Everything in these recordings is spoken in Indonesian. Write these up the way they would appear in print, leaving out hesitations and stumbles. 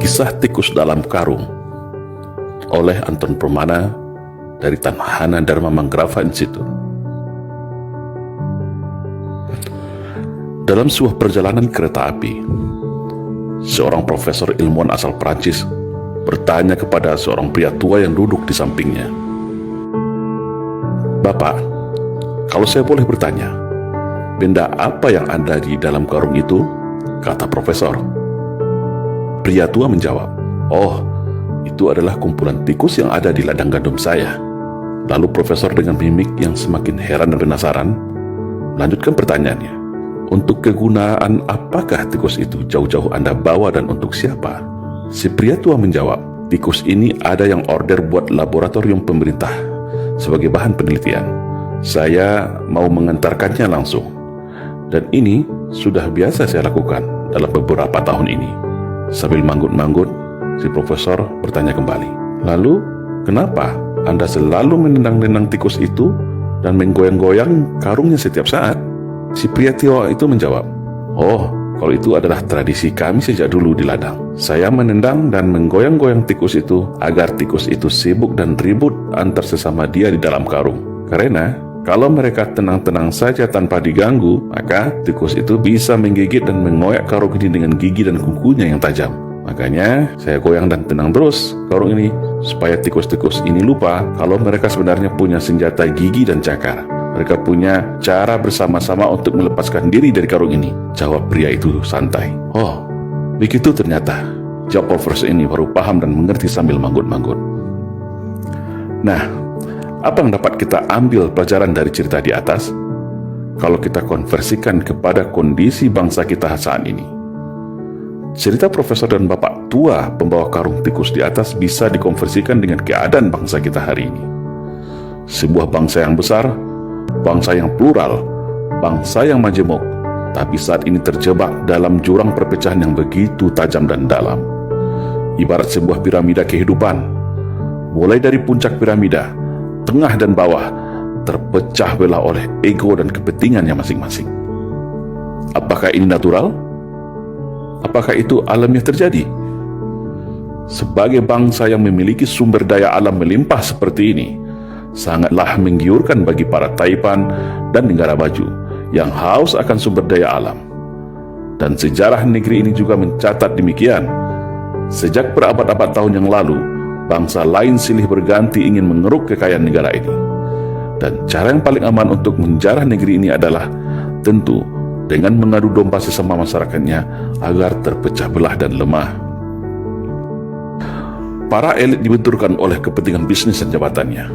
Kisah Tikus Dalam Karung oleh Anton Permana dari Tanhana Dharma Manggrava Institute. Dalam sebuah perjalanan kereta api, seorang profesor ilmuwan asal Prancis bertanya kepada seorang pria tua yang duduk di sampingnya, "Bapak, kalau saya boleh bertanya, benda apa yang ada di dalam karung itu?" kata profesor. Pria tua menjawab, "Oh, itu adalah kumpulan tikus yang ada di ladang gandum saya." Lalu profesor dengan mimik yang semakin heran dan penasaran melanjutkan pertanyaannya, "Untuk kegunaan apakah tikus itu jauh-jauh Anda bawa dan untuk siapa?" Si pria tua menjawab, "Tikus ini ada yang order buat laboratorium pemerintah sebagai bahan penelitian. Saya mau mengantarkannya langsung. Dan ini sudah biasa saya lakukan dalam beberapa tahun ini." Sambil manggut-manggut, si profesor bertanya kembali, "Lalu, kenapa Anda selalu menendang-nendang tikus itu dan menggoyang-goyang karungnya setiap saat?" Si pria tua itu menjawab, "Oh, kalau itu adalah tradisi kami sejak dulu di ladang. Saya menendang dan menggoyang-goyang tikus itu agar tikus itu sibuk dan ribut antar sesama dia di dalam karung. Karena kalau mereka tenang-tenang saja tanpa diganggu, maka tikus itu bisa menggigit dan mengoyak karung ini dengan gigi dan kukunya yang tajam. Makanya saya goyang dan tenang terus karung ini supaya tikus-tikus ini lupa kalau mereka sebenarnya punya senjata gigi dan cakar. Mereka punya cara bersama-sama untuk melepaskan diri dari karung ini," jawab pria itu santai. "Oh, begitu ternyata," jawab profesor ini baru paham dan mengerti sambil manggut-manggut. Nah, apa yang dapat kita ambil pelajaran dari cerita di atas kalau kita konversikan kepada kondisi bangsa kita saat ini? Cerita profesor dan bapak tua pembawa karung tikus di atas bisa dikonversikan dengan keadaan bangsa kita hari ini. Sebuah bangsa yang besar, bangsa yang plural, bangsa yang majemuk, tapi saat ini terjebak dalam jurang perpecahan yang begitu tajam dan dalam. Ibarat sebuah piramida kehidupan, mulai dari puncak piramida, tengah dan bawah terpecah belah oleh ego dan kepentingannya masing-masing. Apakah ini natural? Apakah itu alamiah terjadi? Sebagai bangsa yang memiliki sumber daya alam melimpah seperti ini, sangatlah menggiurkan bagi para taipan dan negara maju yang haus akan sumber daya alam. Dan sejarah negeri ini juga mencatat demikian. Sejak berabad-abad tahun yang lalu, bangsa lain silih berganti ingin mengeruk kekayaan negara ini. Dan cara yang paling aman untuk menjarah negeri ini adalah tentu dengan mengadu domba sesama masyarakatnya agar terpecah belah dan lemah. Para elit dibenturkan oleh kepentingan bisnis dan jabatannya.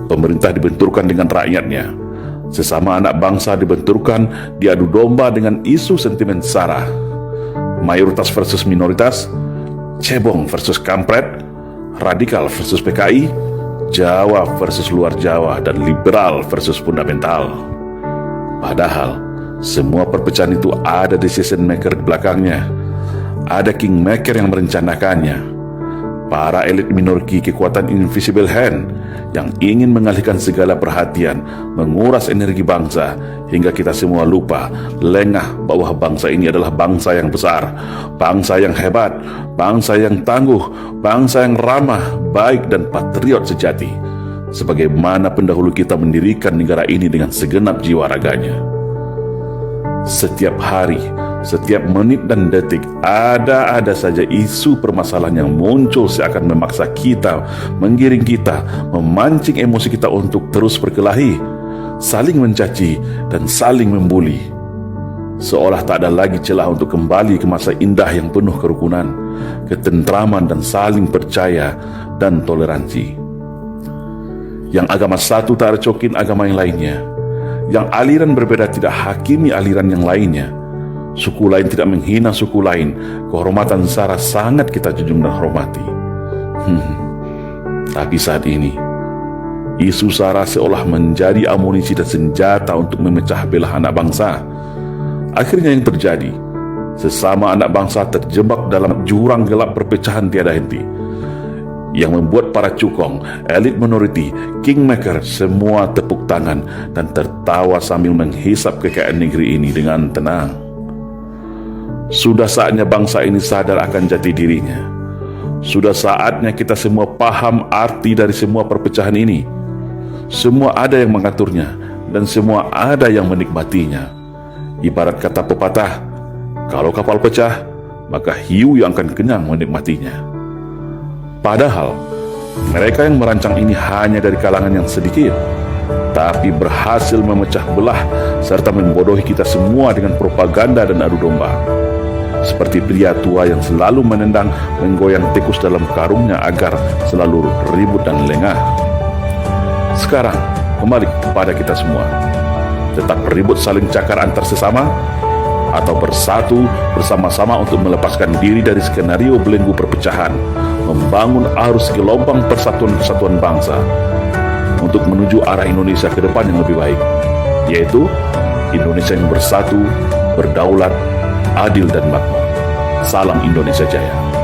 Pemerintah dibenturkan dengan rakyatnya. Sesama anak bangsa dibenturkan diadu domba dengan isu sentimen sara. Mayoritas versus minoritas, cebong versus kampret, radikal versus PKI, Jawa versus luar Jawa, dan liberal versus fundamental. Padahal semua perpecahan itu ada decision maker di belakangnya. Ada kingmaker yang merencanakannya. Para elit minorki kekuatan invisible hand yang ingin mengalihkan segala perhatian, menguras energi bangsa hingga kita semua lupa, lengah bahwa bangsa ini adalah bangsa yang besar, bangsa yang hebat, bangsa yang tangguh, bangsa yang ramah, baik dan patriot sejati, sebagaimana pendahulu kita mendirikan negara ini dengan segenap jiwa raganya. Setiap hari, setiap menit dan detik ada saja isu permasalahan yang muncul seakan memaksa kita, menggiring kita, memancing emosi kita untuk terus berkelahi, saling mencaci dan saling membuli. Seolah tak ada lagi celah untuk kembali ke masa indah yang penuh kerukunan, ketentraman dan saling percaya dan toleransi. Yang agama satu tak recokin agama yang lainnya. Yang aliran berbeda tidak hakimi aliran yang lainnya. Suku lain tidak menghina suku lain. Kehormatan sara sangat kita junjung dan hormati. Tapi saat ini, isu sara seolah menjadi amunisi dan senjata untuk memecah belah anak bangsa. Akhirnya yang terjadi, sesama anak bangsa terjebak dalam jurang gelap perpecahan tiada henti, yang membuat para cukong, elit minoriti, kingmaker semua tepuk tangan dan tertawa sambil menghisap kekayaan negeri ini dengan tenang. Sudah saatnya bangsa ini sadar akan jati dirinya. Sudah saatnya kita semua paham arti dari semua perpecahan ini. Semua ada yang mengaturnya dan semua ada yang menikmatinya. Ibarat kata pepatah, kalau kapal pecah, maka hiu yang akan kenyang menikmatinya. Padahal, mereka yang merancang ini hanya dari kalangan yang sedikit, tapi berhasil memecah belah serta membodohi kita semua dengan propaganda dan adu domba. Seperti pria tua yang selalu menendang menggoyang tikus dalam karungnya agar selalu ribut dan lengah. Sekarang, kembali kepada kita semua. Tetap ribut saling cakar antar sesama, atau bersatu bersama-sama untuk melepaskan diri dari skenario belenggu perpecahan, membangun arus gelombang persatuan-kesatuan bangsa untuk menuju arah Indonesia ke depan yang lebih baik, yaitu Indonesia yang bersatu, berdaulat, adil dan makmur. Salam Indonesia Jaya.